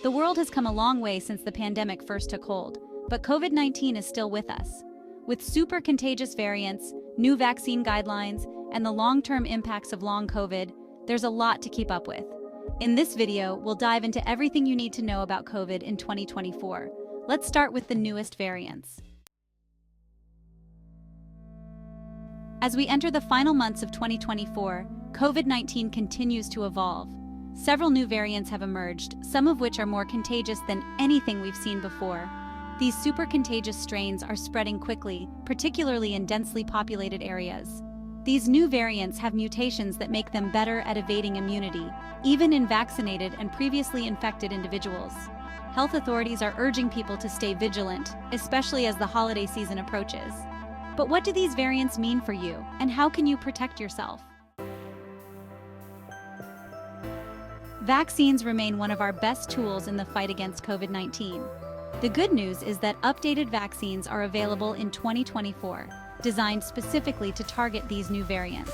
The world has come a long way since the pandemic first took hold, but COVID-19 is still with us. With super-contagious variants, new vaccine guidelines, and the long-term impacts of long COVID, there's a lot to keep up with. In this video, we'll dive into everything you need to know about COVID in 2024. Let's start with the newest variants. As we enter the final months of 2024, COVID-19 continues to evolve. Several new variants have emerged, some of which are more contagious than anything we've seen before. These super-contagious strains are spreading quickly, particularly in densely populated areas. These new variants have mutations that make them better at evading immunity, even in vaccinated and previously infected individuals. Health authorities are urging people to stay vigilant, especially as the holiday season approaches. But what do these variants mean for you, and how can you protect yourself? Vaccines remain one of our best tools in the fight against COVID-19. The good news is that updated vaccines are available in 2024, designed specifically to target these new variants.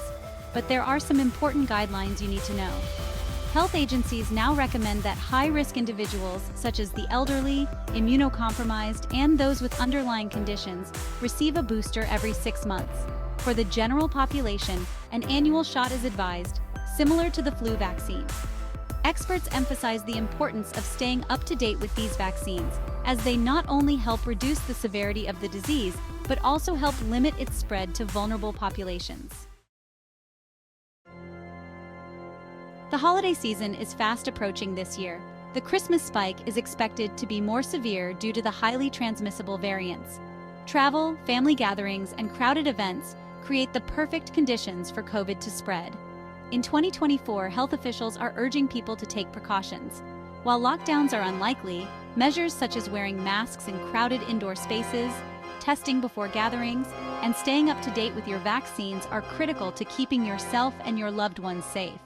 But there are some important guidelines you need to know. Health agencies now recommend that high-risk individuals, such as the elderly, immunocompromised, and those with underlying conditions, receive a booster every 6 months. For the general population, an annual shot is advised, similar to the flu vaccine. Experts emphasize the importance of staying up to date with these vaccines, as they not only help reduce the severity of the disease, but also help limit its spread to vulnerable populations. The holiday season is fast approaching this year. The Christmas spike is expected to be more severe due to the highly transmissible variants. Travel, family gatherings, and crowded events create the perfect conditions for COVID to spread. In 2024, health officials are urging people to take precautions. While lockdowns are unlikely, measures such as wearing masks in crowded indoor spaces, testing before gatherings, and staying up to date with your vaccines are critical to keeping yourself and your loved ones safe.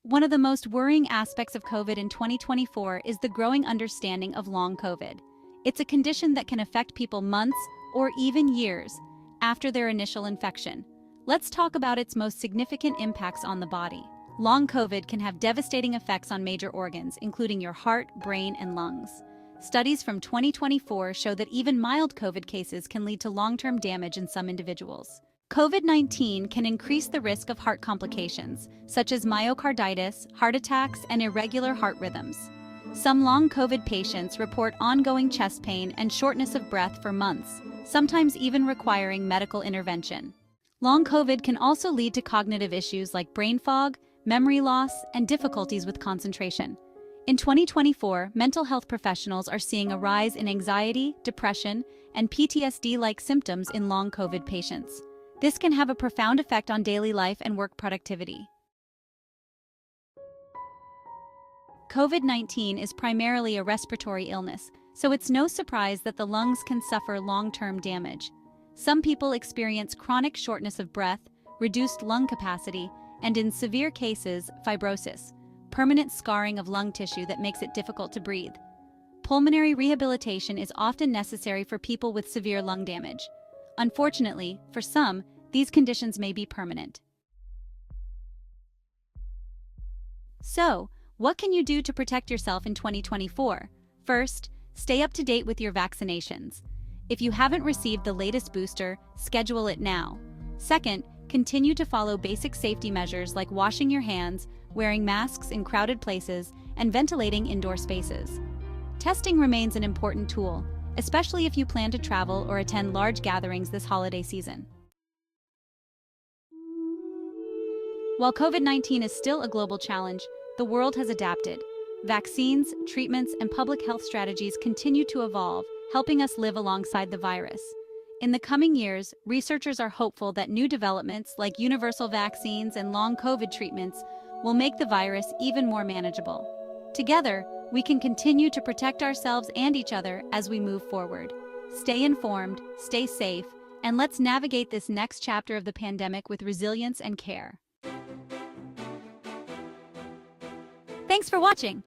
One of the most worrying aspects of COVID in 2024 is the growing understanding of long COVID. It's a condition that can affect people months or even years after their initial infection. Let's talk about its most significant impacts on the body. Long COVID can have devastating effects on major organs, including your heart, brain, and lungs. Studies from 2024 show that even mild COVID cases can lead to long-term damage in some individuals. COVID-19 can increase the risk of heart complications, such as myocarditis, heart attacks, and irregular heart rhythms. Some long COVID patients report ongoing chest pain and shortness of breath for months, sometimes even requiring medical intervention. Long COVID can also lead to cognitive issues like brain fog, memory loss, and difficulties with concentration. In 2024, mental health professionals are seeing a rise in anxiety, depression, and PTSD-like symptoms in long COVID patients. This can have a profound effect on daily life and work productivity. COVID-19 is primarily a respiratory illness, so it's no surprise that the lungs can suffer long-term damage. Some people experience chronic shortness of breath, reduced lung capacity, and in severe cases, fibrosis, permanent scarring of lung tissue that makes it difficult to breathe. Pulmonary rehabilitation is often necessary for people with severe lung damage. Unfortunately, for some, these conditions may be permanent. So, what can you do to protect yourself in 2024? First, stay up to date with your vaccinations. If you haven't received the latest booster, schedule it now. Second, continue to follow basic safety measures like washing your hands, wearing masks in crowded places, and ventilating indoor spaces. Testing remains an important tool, especially if you plan to travel or attend large gatherings this holiday season. While COVID-19 is still a global challenge, the world has adapted. Vaccines, treatments, and public health strategies continue to evolve, helping us live alongside the virus. In the coming years, researchers are hopeful that new developments like universal vaccines and long COVID treatments will make the virus even more manageable. Together, we can continue to protect ourselves and each other as we move forward. Stay informed, stay safe, and let's navigate this next chapter of the pandemic with resilience and care. Thanks for watching.